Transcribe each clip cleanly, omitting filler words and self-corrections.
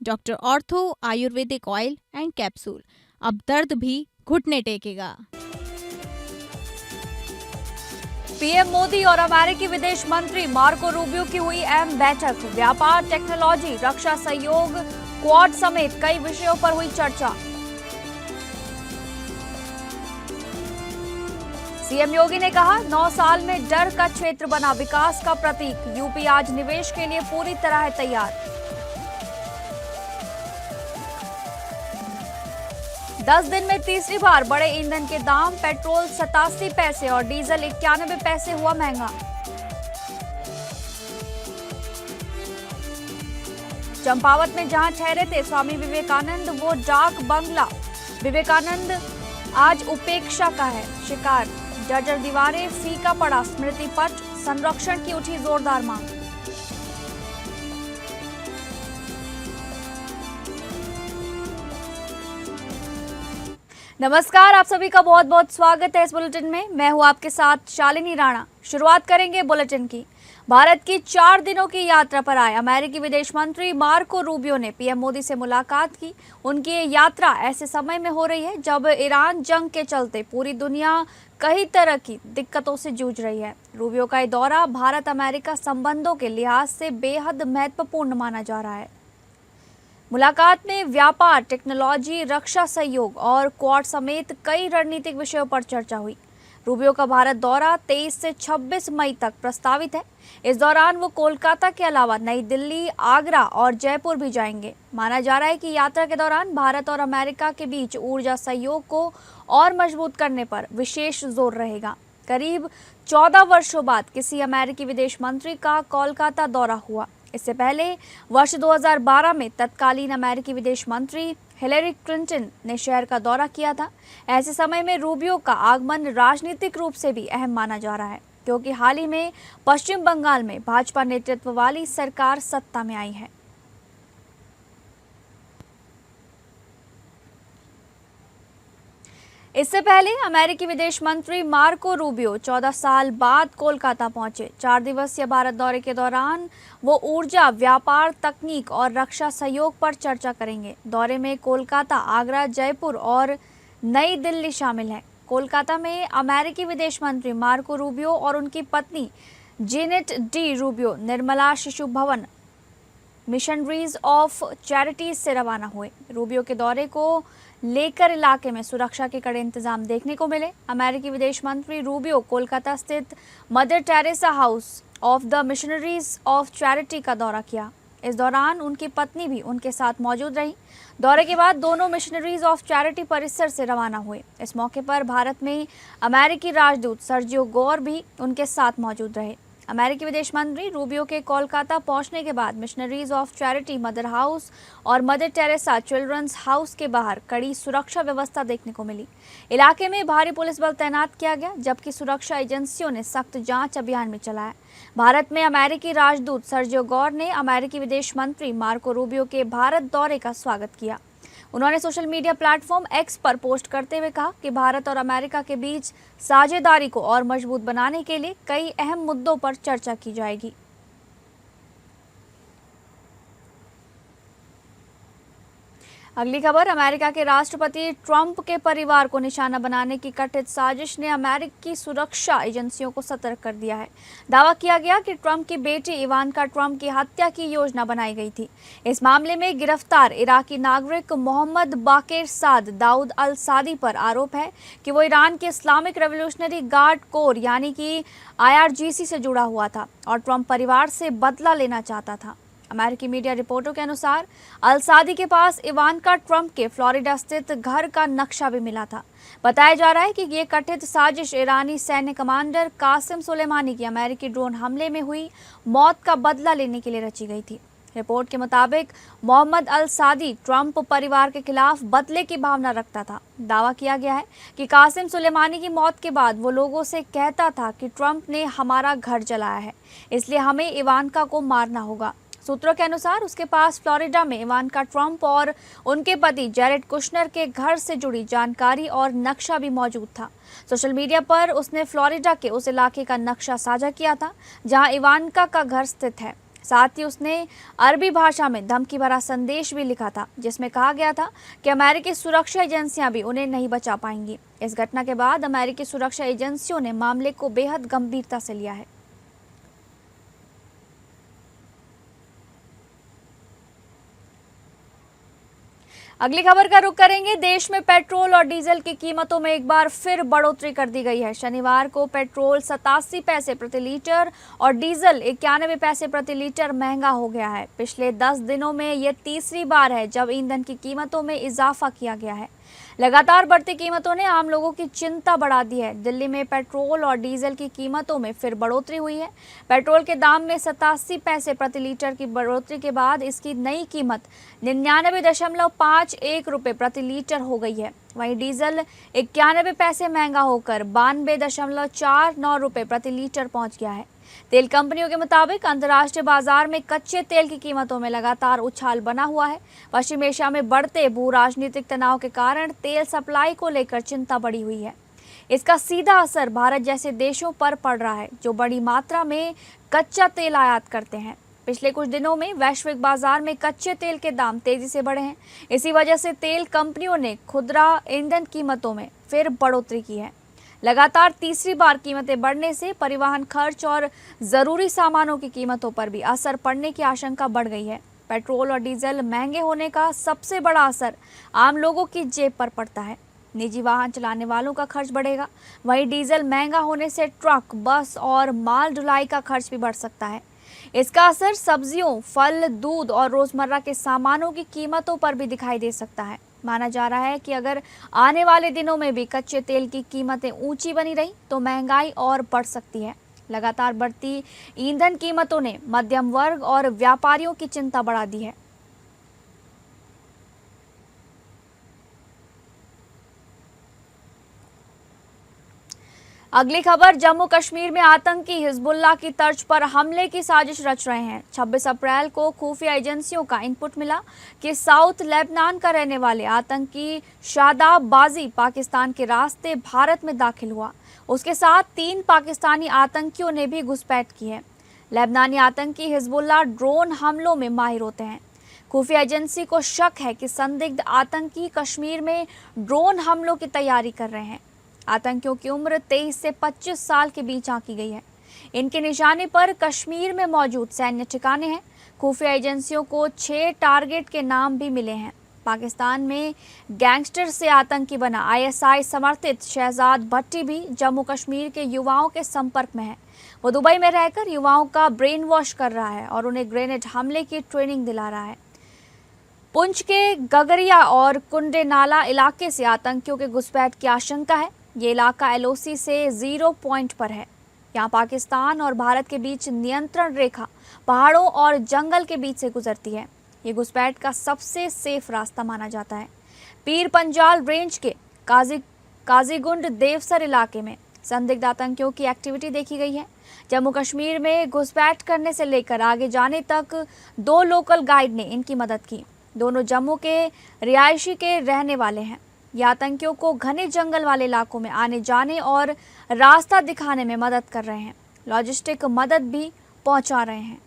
Doctor ortho Ayurvedic oil and capsule, अब दर्द भी घुटने टेकेगा। पीएम मोदी और अमेरिकी विदेश मंत्री मार्को रूबियो की हुई अहम बैठक। व्यापार, टेक्नोलॉजी, रक्षा सहयोग, क्वाड समेत कई विषयों पर हुई चर्चा। सीएम योगी ने कहा, 9 साल में डर का क्षेत्र बना विकास का प्रतीक। यूपी आज निवेश के लिए पूरी तरह है तैयार। 10 दिन में तीसरी बार बढ़े ईंधन के दाम। पेट्रोल 87 पैसे और डीजल 91 पैसे हुआ महंगा। चंपावत में जहां ठहरे थे स्वामी विवेकानंद, वो डाक बंगला विवेकानंद आज उपेक्षा का है शिकार। जर्जर दीवारें, फीका पड़ा स्मृति पट, संरक्षण की उठी जोरदार मांग। नमस्कार, आप सभी का बहुत बहुत स्वागत है इस बुलेटिन में। मैं हूं आपके साथ शालिनी राणा। शुरुआत करेंगे बुलेटिन की। भारत की 4 दिनों की यात्रा पर आए अमेरिकी विदेश मंत्री मार्को रूबियो ने पीएम मोदी से मुलाकात की। उनकी ये यात्रा ऐसे समय में हो रही है जब ईरान जंग के चलते पूरी दुनिया कई तरह की दिक्कतों से जूझ रही है। रूबियो का ये दौरा भारत अमेरिका संबंधों के लिहाज से बेहद महत्वपूर्ण माना जा रहा है। मुलाकात में व्यापार, टेक्नोलॉजी, रक्षा सहयोग और क्वाड समेत कई रणनीतिक विषयों पर चर्चा हुई। रूबियो का भारत दौरा 23 से 26 मई तक प्रस्तावित है। इस दौरान वो कोलकाता के अलावा नई दिल्ली, आगरा और जयपुर भी जाएंगे। माना जा रहा है कि यात्रा के दौरान भारत और अमेरिका के बीच ऊर्जा सहयोग को और मजबूत करने पर विशेष जोर रहेगा। करीब 14 वर्षों बाद किसी अमेरिकी विदेश मंत्री का कोलकाता दौरा हुआ। इससे पहले वर्ष 2012 में तत्कालीन अमेरिकी विदेश मंत्री हिलेरी क्लिंटन ने शहर का दौरा किया था। ऐसे समय में रूबियो का आगमन राजनीतिक रूप से भी अहम माना जा रहा है, क्योंकि हाल ही में पश्चिम बंगाल में भाजपा नेतृत्व वाली सरकार सत्ता में आई है। इससे पहले अमेरिकी विदेश मंत्री मार्को रूबियो 14 साल बाद कोलकाता पहुंचे। 4 दिवसीय भारत दौरे के दौरान वो ऊर्जा, व्यापार, तकनीक और रक्षा सहयोग पर चर्चा करेंगे। दौरे में कोलकाता, आगरा, जयपुर और नई दिल्ली शामिल है। कोलकाता में अमेरिकी विदेश मंत्री मार्को रूबियो और उनकी पत्नी जेनेट डी रूबियो निर्मला शिशु भवन मिशनरीज ऑफ चैरिटीज से रवाना हुए। रूबियो के दौरे को लेकर इलाके में सुरक्षा के कड़े इंतजाम देखने को मिले। अमेरिकी विदेश मंत्री रूबियो कोलकाता स्थित mother Teresa house of the missionaries of charity का दौरा किया। इस दौरान उनकी पत्नी भी उनके साथ मौजूद रही। दौरे के बाद दोनों मिशनरीज ऑफ चैरिटी परिसर से रवाना हुए। इस मौके पर भारत में अमेरिकी राजदूत सर्जियो गोर भी उनके साथ मौजूद रहे। अमेरिकी विदेश मंत्री रूबियो के कोलकाता पहुंचने के बाद missionaries of charity mother house और मदर टेरेसा चिल्ड्रंस हाउस के बाहर कड़ी सुरक्षा व्यवस्था देखने को मिली। इलाके में भारी पुलिस बल तैनात किया गया, जबकि सुरक्षा एजेंसियों ने सख्त जांच अभियान भी चलाया। भारत में अमेरिकी राजदूत सर्जियो गोर ने अमेरिकी विदेश मंत्री मार्को रूबियो के भारत दौरे का स्वागत किया। उन्होंने सोशल मीडिया प्लेटफॉर्म एक्स पर पोस्ट करते हुए कहा कि भारत और अमेरिका के बीच साझेदारी को और मजबूत बनाने के लिए कई अहम मुद्दों पर चर्चा की जाएगी। अगली खबर, अमेरिका के राष्ट्रपति ट्रंप के परिवार को निशाना बनाने की कथित साजिश ने अमेरिकी सुरक्षा एजेंसियों को सतर्क कर दिया है। दावा किया गया कि ट्रंप की बेटी इवानका ट्रंप की हत्या की योजना बनाई गई थी। इस मामले में गिरफ्तार इराकी नागरिक मोहम्मद बाकेर साद दाऊद अल सादी पर आरोप है कि वो ईरान के इस्लामिक रेवोल्यूशनरी गार्ड कोर यानी कि IRGC से जुड़ा हुआ था और ट्रंप परिवार से बदला लेना चाहता था। अमेरिकी मीडिया रिपोर्टों के अनुसार अल सादी के पास इवानका ट्रंप के फ्लोरिडा स्थित घर का नक्शा भी मिला था। बताया जा रहा है कि ये कथित साजिश ईरानी सैन्य कमांडर कासिम सुलेमानी की अमेरिकी ड्रोन हमले में हुई मौत का बदला लेने के लिए रची गई थी। रिपोर्ट के मुताबिक मोहम्मद अल सादी ट्रंप परिवार के खिलाफ बदले की भावना रखता था। दावा किया गया है कि कासिम सुलेमानी की मौत के बाद वो लोगों से कहता था कि ट्रंप ने हमारा घर जलाया है, इसलिए हमें इवानका को मारना होगा। सूत्रों के अनुसार उसके पास फ्लोरिडा में इवानका ट्रंप और उनके पति जेरेड कुशनर के घर से जुड़ी जानकारी और नक्शा भी मौजूद था। सोशल मीडिया पर उसने फ्लोरिडा के उस इलाके का नक्शा साझा किया था जहां इवानका का घर स्थित है। साथ ही उसने अरबी भाषा में धमकी भरा संदेश भी लिखा था, जिसमें कहा गया था कि अमेरिकी सुरक्षा एजेंसियां भी उन्हें नहीं बचा पाएंगी। इस घटना के बाद अमेरिकी सुरक्षा एजेंसियों ने मामले को बेहद गंभीरता से लिया है। अगली खबर का रुख करेंगे। देश में पेट्रोल और डीजल की कीमतों में एक बार फिर बढ़ोतरी कर दी गई है। शनिवार को पेट्रोल 87 पैसे प्रति लीटर और डीजल 91 पैसे प्रति लीटर महंगा हो गया है। पिछले 10 दिनों में ये तीसरी बार है जब ईंधन की कीमतों में इजाफा किया गया है। लगातार बढ़ती कीमतों ने आम लोगों की चिंता बढ़ा दी है। दिल्ली में पेट्रोल और डीजल की कीमतों में फिर बढ़ोतरी हुई है। पेट्रोल के दाम में 87 पैसे प्रति लीटर की बढ़ोतरी के बाद इसकी नई कीमत 99.51 रुपये प्रति लीटर हो गई है। वहीं डीजल 91 पैसे महंगा होकर 92.49 रुपये प्रति लीटर पहुंच गया है। तेल कंपनियों के मुताबिक अंतर्राष्ट्रीय बाजार में कच्चे तेल की कीमतों में लगातार उछाल बना हुआ है। पश्चिम एशिया में बढ़ते भू राजनीतिक तनाव के कारण तेल सप्लाई को लेकर चिंता बढ़ी हुई है। इसका सीधा असर भारत जैसे देशों पर पड़ रहा है, जो बड़ी मात्रा में कच्चा तेल आयात करते हैं। पिछले कुछ दिनों में वैश्विक बाजार में कच्चे तेल के दाम तेजी से बढ़े हैं। इसी वजह से तेल कंपनियों ने खुदरा ईंधन कीमतों में फिर बढ़ोतरी की है। लगातार तीसरी बार कीमतें बढ़ने से परिवहन खर्च और जरूरी सामानों की कीमतों पर भी असर पड़ने की आशंका बढ़ गई है। पेट्रोल और डीजल महंगे होने का सबसे बड़ा असर आम लोगों की जेब पर पड़ता है। निजी वाहन चलाने वालों का खर्च बढ़ेगा। वहीं डीजल महंगा होने से ट्रक, बस और माल ढुलाई का खर्च भी बढ़ सकता है। इसका असर सब्जियों, फल, दूध और रोजमर्रा के सामानों की कीमतों पर भी दिखाई दे सकता है। माना जा रहा है कि अगर आने वाले दिनों में भी कच्चे तेल की कीमतें ऊंची बनी रही तो महंगाई और बढ़ सकती है। लगातार बढ़ती ईंधन कीमतों ने मध्यम वर्ग और व्यापारियों की चिंता बढ़ा दी है। अगली खबर, जम्मू कश्मीर में आतंकी हिजबुल्लाह की तर्ज पर हमले की साजिश रच रहे हैं। 26 अप्रैल को खुफिया एजेंसियों का इनपुट मिला कि साउथ लेबनान का रहने वाले आतंकी शादाब बाजी पाकिस्तान के रास्ते भारत में दाखिल हुआ। उसके साथ 3 पाकिस्तानी आतंकियों ने भी घुसपैठ की है। लेबनानी आतंकी हिजबुल्लाह ड्रोन हमलों में माहिर होते हैं। खुफिया एजेंसी को शक है कि संदिग्ध आतंकी कश्मीर में ड्रोन हमलों की तैयारी कर रहे हैं। आतंकियों की उम्र 23 से 25 साल के बीच आंकी गई है। इनके निशाने पर कश्मीर में मौजूद सैन्य ठिकाने हैं। खुफिया एजेंसियों को 6 टारगेट के नाम भी मिले हैं। पाकिस्तान में गैंगस्टर से आतंकी बना ISI समर्थित शहजाद भट्टी भी जम्मू कश्मीर के युवाओं के संपर्क में है। वो दुबई में रहकर युवाओं का ब्रेन वॉश कर रहा है और उन्हें ग्रेनेड हमले की ट्रेनिंग दिला रहा है। पुंछ के गगरिया और कुंडे नाला इलाके से आतंकियों के घुसपैठ की आशंका है। ये इलाका LOC से 0 पॉइंट पर है। यहाँ पाकिस्तान और भारत के बीच नियंत्रण रेखा पहाड़ों और जंगल के बीच से गुजरती है। ये घुसपैठ का सबसे सेफ रास्ता माना जाता है। पीर पंजाल रेंज के काजीगुंड देवसर इलाके में संदिग्ध आतंकियों की एक्टिविटी देखी गई है। जम्मू कश्मीर में घुसपैठ करने से लेकर आगे जाने तक 2 लोकल गाइड ने इनकी मदद की। दोनों जम्मू के रिहायशी के रहने वाले हैं। ये आतंकियों को घने जंगल वाले इलाकों में आने जाने और रास्ता दिखाने में मदद कर रहे हैं। लॉजिस्टिक मदद भी पहुंचा रहे हैं।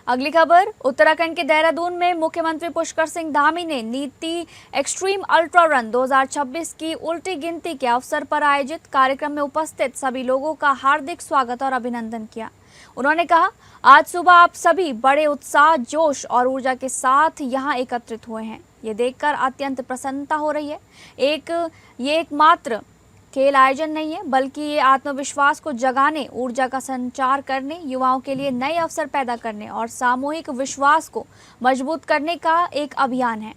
अगली खबर, उत्तराखंड के देहरादून में मुख्यमंत्री पुष्कर सिंह धामी ने नीति एक्सट्रीम अल्ट्रा रन 2026 की उल्टी गिनती के अवसर पर आयोजित कार्यक्रम में उपस्थित सभी लोगों का हार्दिक स्वागत और अभिनंदन किया। उन्होंने कहा, आज सुबह आप सभी बड़े उत्साह, जोश और ऊर्जा के साथ यहाँ एकत्रित हुए हैं। ये देखकर अत्यंत प्रसन्नता हो रही है। ये एकमात्र खेल आयोजन नहीं है, बल्कि ये आत्मविश्वास को जगाने, ऊर्जा का संचार करने, युवाओं के लिए नए अवसर पैदा करने और सामूहिक विश्वास को मजबूत करने का एक अभियान है।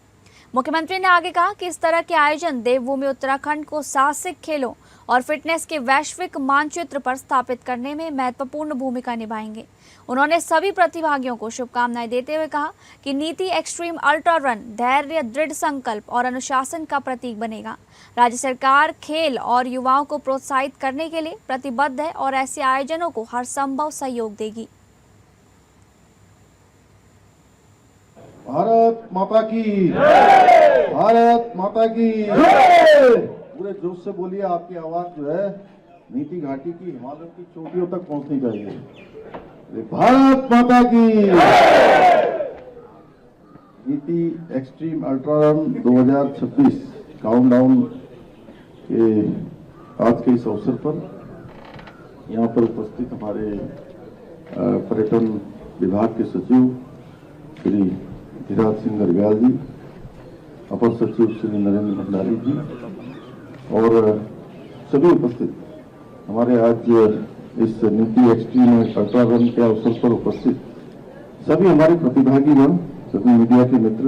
मुख्यमंत्री ने आगे कहा कि इस तरह के आयोजन देवभूमि उत्तराखंड को साहसिक खेलों और फिटनेस के वैश्विक मानचित्र पर स्थापित करने में महत्वपूर्ण भूमिका निभाएंगे। उन्होंने सभी प्रतिभागियों को शुभकामनाएं देते हुए कहा कि नीति एक्सट्रीम अल्ट्रा रन धैर्य, दृढ़ संकल्प और अनुशासन का प्रतीक बनेगा। राज्य सरकार खेल और युवाओं को प्रोत्साहित करने के लिए प्रतिबद्ध है और ऐसे आयोजनों को हर संभव सहयोग देगी। भारत माता की जय। भारत माता की जय। पूरे जोश से बोलिए, आपकी आवाज जो है नीति घाटी की हिमालय की चोटियों तक पहुंचनी चाहिए। भारत माता की। नीति एक्सट्रीम अल्ट्रा रन 2026 काउंटडाउन के आज के इस अवसर पर यहाँ पर उपस्थित हमारे पर्यटन विभाग के सचिव श्री धीराज सिंह गर्ग्याल जी, अपर सचिव श्री नरेंद्र भंडारी जी और सभी उपस्थित हमारे आज इस नीति एक्सट्रीम अल्ट्रा रन के अवसर पर उपस्थित सभी हमारे प्रतिभागीगण, सभी मीडिया के मित्र,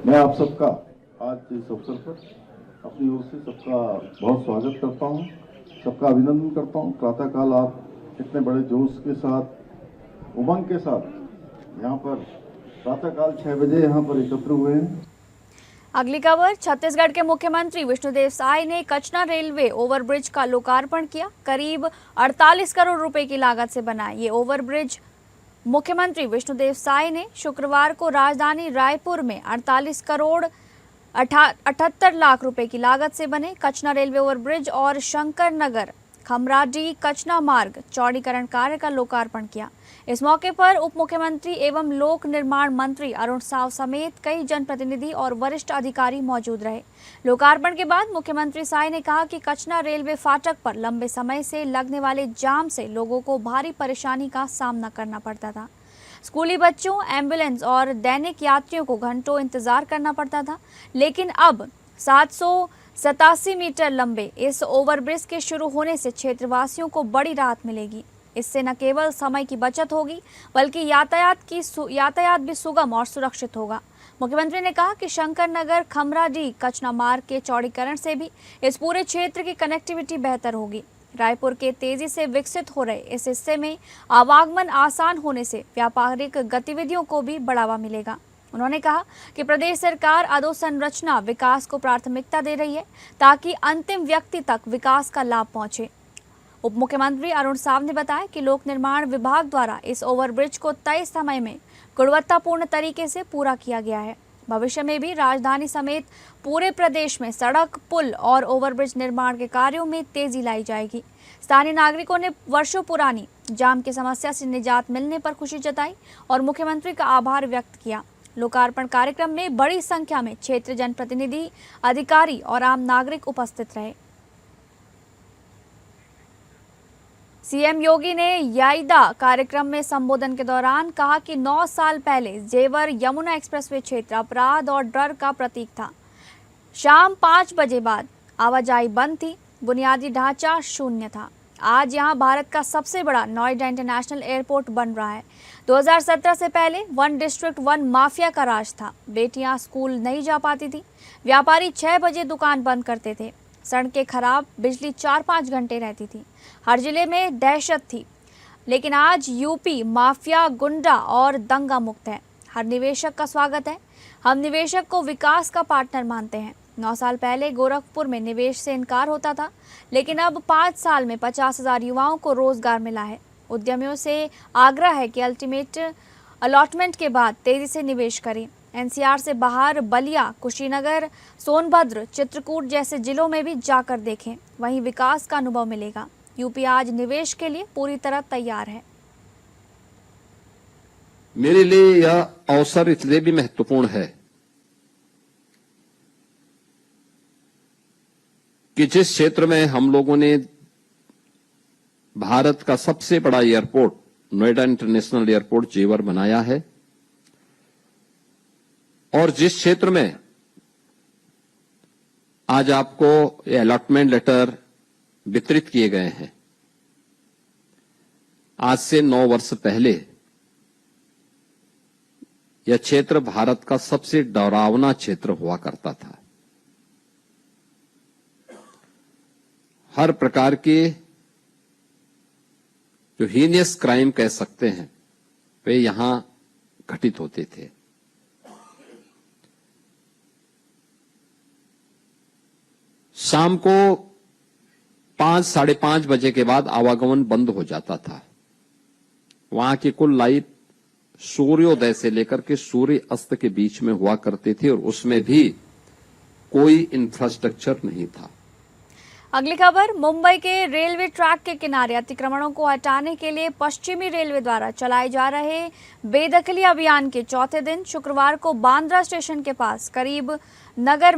मैं आप सबका आज इस अवसर पर अपनी ओर से सबका बहुत स्वागत करता हूं, सबका अभिनंदन करता हूं। प्रातःकाल आप इतने बड़े जोश के साथ, उमंग के साथ यहाँ पर प्रातःकाल 6 बजे यहाँ पर एकत्र हुए हैं। अगली खबर, छत्तीसगढ़ के मुख्यमंत्री विष्णुदेव साय ने कचना रेलवे ओवरब्रिज का लोकार्पण किया। करीब 48 करोड़ रुपए की लागत से बना ये ओवरब्रिज मुख्यमंत्री विष्णुदेव साय ने शुक्रवार को राजधानी रायपुर में 48 करोड़ 78 लाख रुपए की लागत से बने कचना रेलवे ओवरब्रिज और शंकर नगर खमराडी कचना मार्ग चौड़ीकरण कार्य का लोकार्पण किया। इस मौके पर उप मुख्यमंत्री एवं लोक निर्माण मंत्री अरुण साव समेत कई जनप्रतिनिधि और वरिष्ठ अधिकारी मौजूद रहे। लोकार्पण के बाद मुख्यमंत्री साय ने कहा कि कचना रेलवे फाटक पर लंबे समय से लगने वाले जाम से लोगों को भारी परेशानी का सामना करना पड़ता था। स्कूली बच्चों, एम्बुलेंस और दैनिक यात्रियों को घंटों इंतजार करना पड़ता था, लेकिन अब 787 मीटर लंबे इस ओवरब्रिज के शुरू होने से क्षेत्रवासियों को बड़ी राहत मिलेगी। इससे न केवल समय की बचत होगी बल्कि यातायात भी सुगम और सुरक्षित होगा। मुख्यमंत्री ने कहा कि शंकर नगर खमराडी कचना मार्ग के चौड़ीकरण से भी इस पूरे क्षेत्र की कनेक्टिविटी बेहतर होगी। रायपुर के तेजी से विकसित हो रहे इस हिस्से में आवागमन आसान होने से व्यापारिक गतिविधियों को भी बढ़ावा मिलेगा। उन्होंने कहा कि प्रदेश सरकार अधोसंरचना विकास को प्राथमिकता दे रही है ताकि अंतिम व्यक्ति तक विकास का लाभ पहुंचे। उप मुख्यमंत्री अरुण साव ने बताया कि लोक निर्माण विभाग द्वारा इस ओवरब्रिज को तय समय में गुणवत्तापूर्ण तरीके से पूरा किया गया है। भविष्य में भी राजधानी समेत पूरे प्रदेश में सड़क, पुल और ओवरब्रिज निर्माण के कार्यों में तेजी लाई जाएगी। स्थानीय नागरिकों ने वर्षों पुरानी जाम की समस्या से निजात मिलने पर खुशी जताई और मुख्यमंत्री का आभार व्यक्त किया। लोकार्पण कार्यक्रम में बड़ी संख्या में क्षेत्र जनप्रतिनिधि, अधिकारी और आम नागरिक उपस्थित रहे। सीएम योगी ने याइदा कार्यक्रम में संबोधन के दौरान कहा कि 9 साल पहले जेवर यमुना एक्सप्रेसवे क्षेत्र अपराध और डर का प्रतीक था। शाम 5 बजे बाद आवाजाही बंद थी, बुनियादी ढांचा शून्य था। आज यहां भारत का सबसे बड़ा नोएडा इंटरनेशनल एयरपोर्ट बन रहा है। 2017 से पहले 1 डिस्ट्रिक्ट 1 माफिया का राज था। बेटियां स्कूल नहीं जा पाती थी, व्यापारी 6 बजे दुकान बंद करते थे, सड़कें खराब, बिजली 4-5 घंटे रहती थी, हर जिले में दहशत थी। लेकिन आज यूपी माफिया, गुंडा और दंगा मुक्त है। हर निवेशक का स्वागत है। हम निवेशक को विकास का पार्टनर मानते हैं। 9 साल पहले गोरखपुर में निवेश से इनकार होता था, लेकिन अब 5 साल में 50,000 युवाओं को रोजगार मिला है। उद्यमियों से आग्रह है कि अल्टीमेट अलॉटमेंट के बाद तेजी से निवेश करें। एनसीआर से बाहर बलिया, कुशीनगर, सोनभद्र, चित्रकूट जैसे जिलों में भी जाकर देखें, वहीं विकास का अनुभव मिलेगा। यूपी आज निवेश के लिए पूरी तरह तैयार है। मेरे लिए यह अवसर इसलिए भी महत्वपूर्ण है कि जिस क्षेत्र में हम लोगों ने भारत का सबसे बड़ा एयरपोर्ट नोएडा इंटरनेशनल एयरपोर्ट जेवर बनाया है और जिस क्षेत्र में आज आपको ये अलॉटमेंट लेटर वितरित किए गए हैं, आज से 9 वर्ष पहले यह क्षेत्र भारत का सबसे डरावना क्षेत्र हुआ करता था। हर प्रकार के जो हीनियस क्राइम कह सकते हैं वे यहां घटित होते थे। शाम को 5-5:30 बजे के बाद आवागमन बंद हो जाता था। वहां की कुल लाइफ सूर्योदय से लेकर के सूर्य अस्त के बीच में हुआ करती थी और उसमें भी कोई इंफ्रास्ट्रक्चर नहीं था। अगली खबर, मुंबई के रेलवे ट्रैक के किनारे अतिक्रमणों को हटाने के लिए पश्चिमी रेलवे द्वारा चलाए जा रहे बेदखली अभियान के चौथे दिन शुक्रवार को बांद्रा स्टेशन के पास गरीब नगर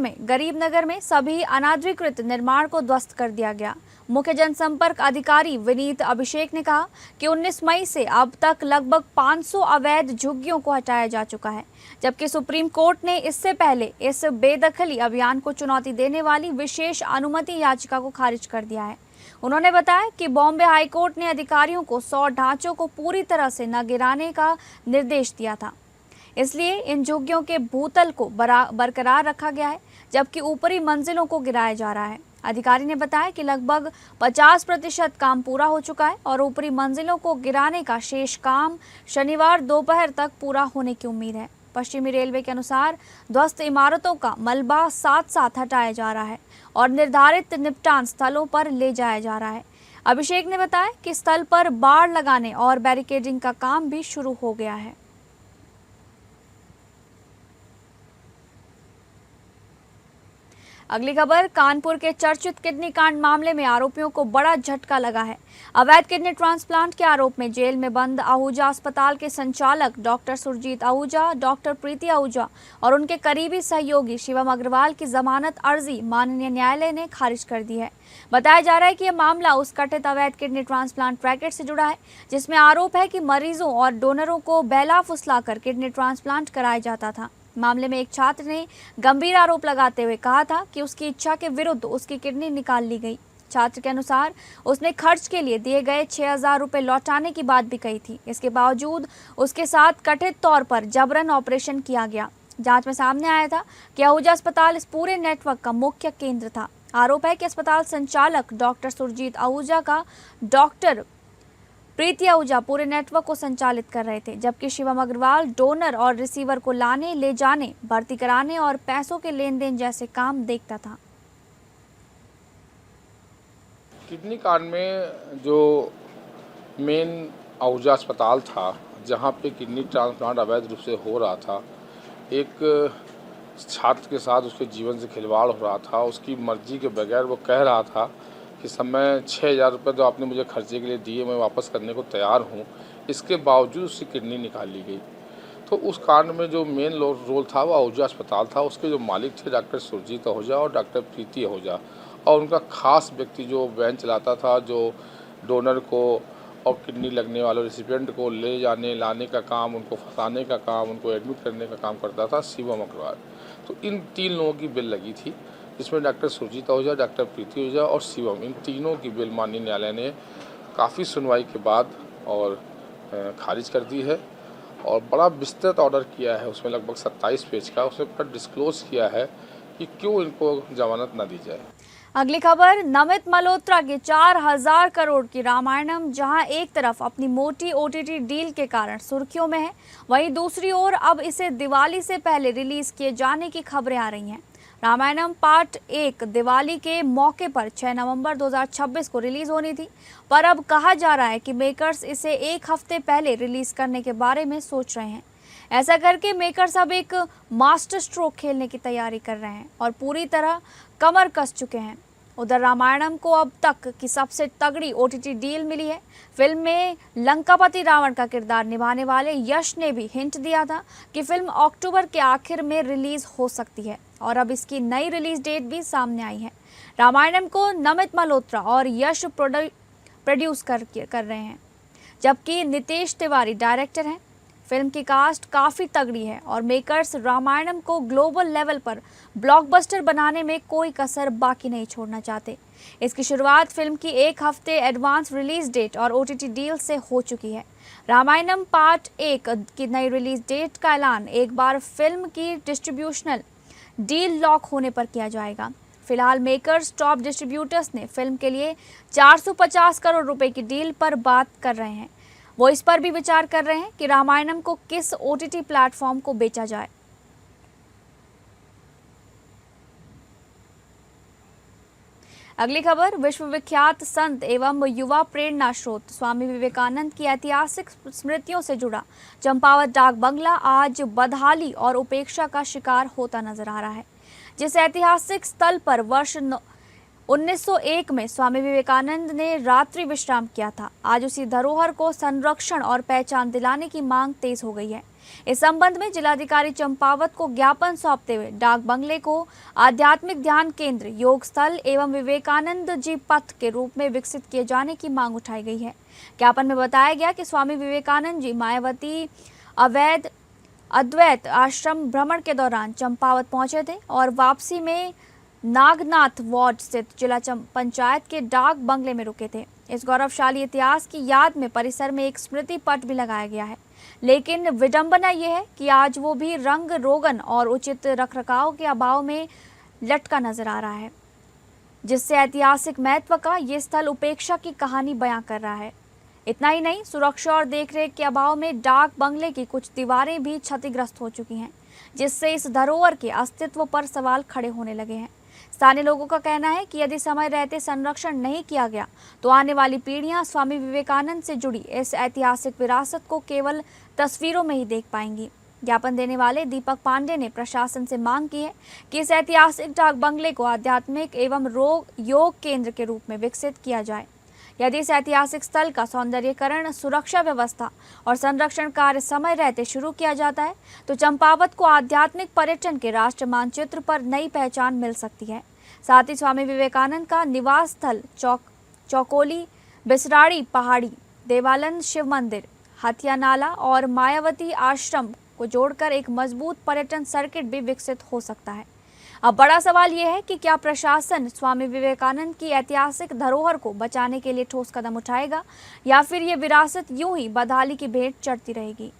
में सभी अनाधिकृत निर्माण को ध्वस्त कर दिया गया। मुख्य जनसंपर्क अधिकारी विनीत अभिषेक ने कहा कि 19 मई से अब तक लगभग 500 अवैध झुग्गियों को हटाया जा चुका है, जबकि सुप्रीम कोर्ट ने इससे पहले इस बेदखली अभियान को चुनौती देने वाली विशेष अनुमति याचिका को खारिज कर दिया है। उन्होंने बताया कि बॉम्बे हाईकोर्ट ने अधिकारियों को 100 ढांचों को पूरी तरह से न गिराने का निर्देश दिया था, इसलिए इन झुग्गियों के भूतल को बरकरार रखा गया है, जबकि ऊपरी मंजिलों को गिराया जा रहा है। अधिकारी ने बताया कि लगभग 50% काम पूरा हो चुका है और ऊपरी मंजिलों को गिराने का शेष काम शनिवार दोपहर तक पूरा होने की उम्मीद है। पश्चिमी रेलवे के अनुसार ध्वस्त इमारतों का मलबा साथ साथ हटाया जा रहा है और निर्धारित निपटान स्थलों पर ले जाया जा रहा है। अभिषेक ने बताया कि स्थल पर बाड़ लगाने और बैरिकेडिंग का काम भी शुरू हो गया है। अगली खबर, कानपुर के चर्चित किडनी कांड मामले में आरोपियों को बड़ा झटका लगा है। अवैध किडनी ट्रांसप्लांट के आरोप में जेल में बंद आहूजा अस्पताल के संचालक डॉक्टर सुरजीत आहूजा, डॉक्टर प्रीति आहूजा और उनके करीबी सहयोगी शिवम अग्रवाल की जमानत अर्जी माननीय न्यायालय ने खारिज कर दी है। बताया जा रहा है कि यह मामला उस कथित अवैध किडनी ट्रांसप्लांट रैकेट से जुड़ा है, जिसमें आरोप है कि मरीजों और डोनरों को बहला फुसलाकर किडनी ट्रांसप्लांट कराया जाता था। मामले में एक छात्र ने गंभीर आरोप लगाते हुए कहा था कि उसकी इच्छा के विरुद्ध उसकी किडनी निकाल ली गई। छात्र के अनुसार उसने खर्च के लिए दिए गए 6,000 रुपये लौटाने की बात भी कही थी। इसके बावजूद उसके साथ कथित तौर पर जबरन ऑपरेशन किया गया। जांच में सामने आया था कि आहूजा अस्पताल इस पूरे नेटवर्क का मुख्य केंद्र था। आरोप है कि अस्पताल संचालक डॉक्टर सुरजीत आहूजा का डॉक्टर प्रीति आहूजा पूरे नेटवर्क को संचालित कर रहे थे, जबकि शिवम अग्रवाल डोनर और रिसीवर को लाने, ले जाने, भर्ती कराने और पैसों के लेन देन जैसे काम देखता था। किडनी कांड में जो मेन आहूजा अस्पताल था, जहां पे किडनी ट्रांसप्लांट अवैध रूप से हो रहा था, एक छात्र के साथ उसके जीवन से खिलवाड़ हो रहा था। उसकी मर्जी के बगैर वो कह रहा था कि समय 6,000 रुपये जो आपने मुझे खर्चे के लिए दिए, मैं वापस करने को तैयार हूँ। इसके बावजूद उसकी किडनी निकाल ली गई। तो उस कांड में जो मेन रोल था वो आहूजा अस्पताल था। उसके जो मालिक थे डॉक्टर सुरजीत आहूजा और डॉक्टर प्रीति आहूजा, और उनका खास व्यक्ति जो वैन चलाता था, जो डोनर को और किडनी लगने वाले रेसिपिएंट को ले जाने लाने का काम, उनको फंसाने का काम, उनको एडमिट करने का काम करता था, शिवम अग्रवाल। तो इन 3 लोगों की बिल लगी थी, जिसमें डॉक्टर सुरजीत आहूजा, डॉक्टर प्रीति आहूजा और शिवम, इन तीनों की बिल माननीय न्यायालय ने काफ़ी सुनवाई के बाद और खारिज कर दी है और बड़ा विस्तृत ऑर्डर किया है। उसमें लगभग 27 पेज का उसमें पर डिस्क्लोज किया है कि क्यों इनको जमानत न दी जाए। अगली खबर, नमित मल्होत्रा की 4,000 करोड़ की रामायणम जहां एक तरफ अपनी मोटी OTT डील के कारण सुर्खियों में है, वहीं दूसरी ओर अब इसे दिवाली से पहले रिलीज किए जाने की खबरें आ रही हैं। रामायणम पार्ट 1 दिवाली के मौके पर 6 नवंबर 2026 को रिलीज होनी थी, पर अब कहा जा रहा है कि मेकर्स इसे 1 हफ्ते पहले रिलीज करने के बारे में सोच रहे हैं। ऐसा करके मेकर्स अब एक मास्टर स्ट्रोक खेलने की तैयारी कर रहे हैं और पूरी तरह कमर कस चुके हैं। उधर रामायणम को अब तक की सबसे तगड़ी OTT डील मिली है। फिल्म में लंकापति रावण का किरदार निभाने वाले यश ने भी हिंट दिया था कि फिल्म अक्टूबर के आखिर में रिलीज हो सकती है और अब इसकी नई रिलीज डेट भी सामने आई है। रामायणम को नमित मल्होत्रा और यश प्रोड्यूस कर रहे हैं, जबकि नितेश तिवारी डायरेक्टर हैं। फिल्म की कास्ट काफ़ी तगड़ी है और मेकर्स रामायणम को ग्लोबल लेवल पर ब्लॉकबस्टर बनाने में कोई कसर बाकी नहीं छोड़ना चाहते। इसकी शुरुआत फिल्म की 1 हफ्ते एडवांस रिलीज डेट और OTT डील से हो चुकी है। रामायणम पार्ट 1 की नई रिलीज डेट का ऐलान एक बार फिल्म की डिस्ट्रीब्यूशनल डील लॉक होने पर किया जाएगा। फिलहाल मेकर्स टॉप डिस्ट्रीब्यूटर्स ने फिल्म के लिए 450 करोड़ रुपए की डील पर बात कर रहे हैं। वो इस पर भी विचार कर रहे हैं कि रामायणम को किस OTT प्लेटफॉर्म को बेचा जाए। अगली खबर, विश्वविख्यात संत एवं युवा प्रेरणा स्रोत स्वामी विवेकानंद की ऐतिहासिक स्मृतियों से जुड़ा चंपावत डाक बंगला आज बदहाली और उपेक्षा का शिकार होता नजर आ रहा है। जिस ऐतिहासिक स्थल पर वर्ष 1901 में स्वामी विवेकानंद ने रात्रि विश्राम किया था। आज उसी धरोहर को संरक्षण और पहचान दिलाने की मांग तेज हो गई है। इस संबंध में जिलाधिकारी चंपावत को ज्ञापन सौंपते हुए डाक बंगले को आध्यात्मिक ध्यान केंद्र, योग स्थल एवं विवेकानंद जी पथ के रूप में विकसित किए जाने की मांग उठाई गई है। ज्ञापन में बताया गया कि स्वामी विवेकानंद जी मायावती अद्वैत आश्रम भ्रमण के दौरान चंपावत पहुंचे थे और वापसी में नागनाथ वार्ड स्थित जिला पंचायत के डाक बंगले में रुके थे। इस गौरवशाली इतिहास की याद में परिसर में एक स्मृति पट भी लगाया गया है, लेकिन विडंबना यह है कि आज वो भी रंग रोगन और उचित रखरखाव के अभाव में लटका नजर आ रहा है, जिससे ऐतिहासिक महत्व का ये स्थल उपेक्षा की कहानी बयां कर रहा है। इतना ही नहीं, सुरक्षा और देखरेख के अभाव में डाक बंगले की कुछ दीवारें भी क्षतिग्रस्त हो चुकी हैं, जिससे इस धरोहर के अस्तित्व पर सवाल खड़े होने लगे हैं। स्थानीय लोगों का कहना है कि यदि समय रहते संरक्षण नहीं किया गया तो आने वाली पीढ़ियां स्वामी विवेकानंद से जुड़ी इस ऐतिहासिक विरासत को केवल तस्वीरों में ही देख पाएंगी। ज्ञापन देने वाले दीपक पांडे ने प्रशासन से मांग की है कि इस ऐतिहासिक डाक बंगले को आध्यात्मिक एवं योग केंद्र के रूप में विकसित किया जाए। यदि इस ऐतिहासिक स्थल का सौंदर्यीकरण, सुरक्षा व्यवस्था और संरक्षण कार्य समय रहते शुरू किया जाता है तो चंपावत को आध्यात्मिक पर्यटन के राष्ट्रीय मानचित्र पर नई पहचान मिल सकती है। साथ ही स्वामी विवेकानंद का निवास स्थल चौकोली, बिसराड़ी पहाड़ी, देवालंद शिव मंदिर, हथिया नाला और मायावती आश्रम को जोड़कर एक मजबूत पर्यटन सर्किट भी विकसित हो सकता है। अब बड़ा सवाल यह है कि क्या प्रशासन स्वामी विवेकानंद की ऐतिहासिक धरोहर को बचाने के लिए ठोस कदम उठाएगा या फिर ये विरासत यूं ही बदहाली की भेंट चढ़ती रहेगी।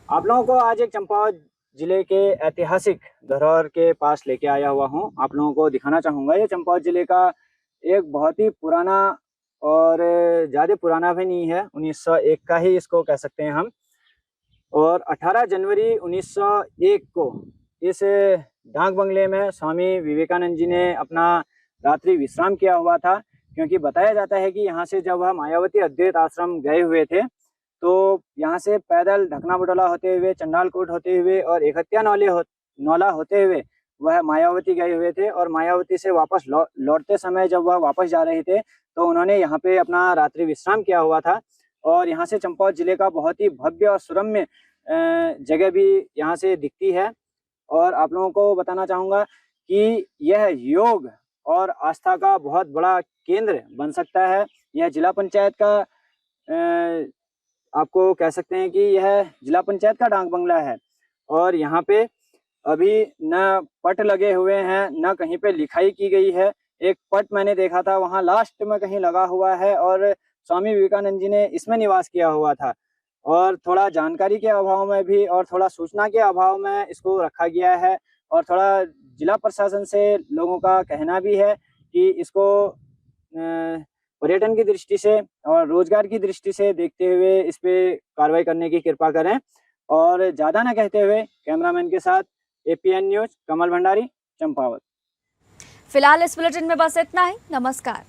आप लोगों को आज एक चंपावत जिले के ऐतिहासिक धरोहर के पास लेके आया हुआ हूं। आप लोगों को दिखाना चाहूँगा, ये चंपावत जिले का एक बहुत ही पुराना और ज़्यादा पुराना भी नहीं है, 1901 का ही इसको कह सकते हैं हम। और 18 जनवरी 1901 को इस डाक बंगले में स्वामी विवेकानंद जी ने अपना रात्रि विश्राम किया हुआ था, क्योंकि बताया जाता है कि यहाँ से जब वह मायावती अद्वैत आश्रम गए हुए थे तो यहाँ से पैदल ढकना बटोला होते हुए, चंडालकोट होते हुए और एकहत्या नौला होते हुए वह मायावती गए हुए थे। और मायावती से वापस लौटते समय जब वह वापस जा रहे थे तो उन्होंने यहाँ पे अपना रात्रि विश्राम किया हुआ था। और यहाँ से चंपावत जिले का बहुत ही भव्य और सुरम्य जगह भी यहाँ से दिखती है। और आप लोगों को बताना चाहूँगा कि यह योग और आस्था का बहुत बड़ा केंद्र बन सकता है। यह जिला पंचायत का आपको कह सकते हैं कि यह जिला पंचायत का डाक बंगला है। और यहाँ पे अभी न पट लगे हुए हैं, न कहीं पे लिखाई की गई है। एक पट मैंने देखा था वहाँ लास्ट में कहीं लगा हुआ है और स्वामी विवेकानंद जी ने इसमें निवास किया हुआ था। और थोड़ा जानकारी के अभाव में भी और थोड़ा सूचना के अभाव में इसको रखा गया है। और थोड़ा जिला प्रशासन से लोगों का कहना भी है कि इसको पर्यटन की दृष्टि से और रोजगार की दृष्टि से देखते हुए इस पे कार्रवाई करने की कृपा करें। और ज़्यादा ना कहते हुए कैमरामैन के साथ APN न्यूज कमल भंडारी, चंपावत। फिलहाल इस बुलेटिन में बस इतना ही। नमस्कार।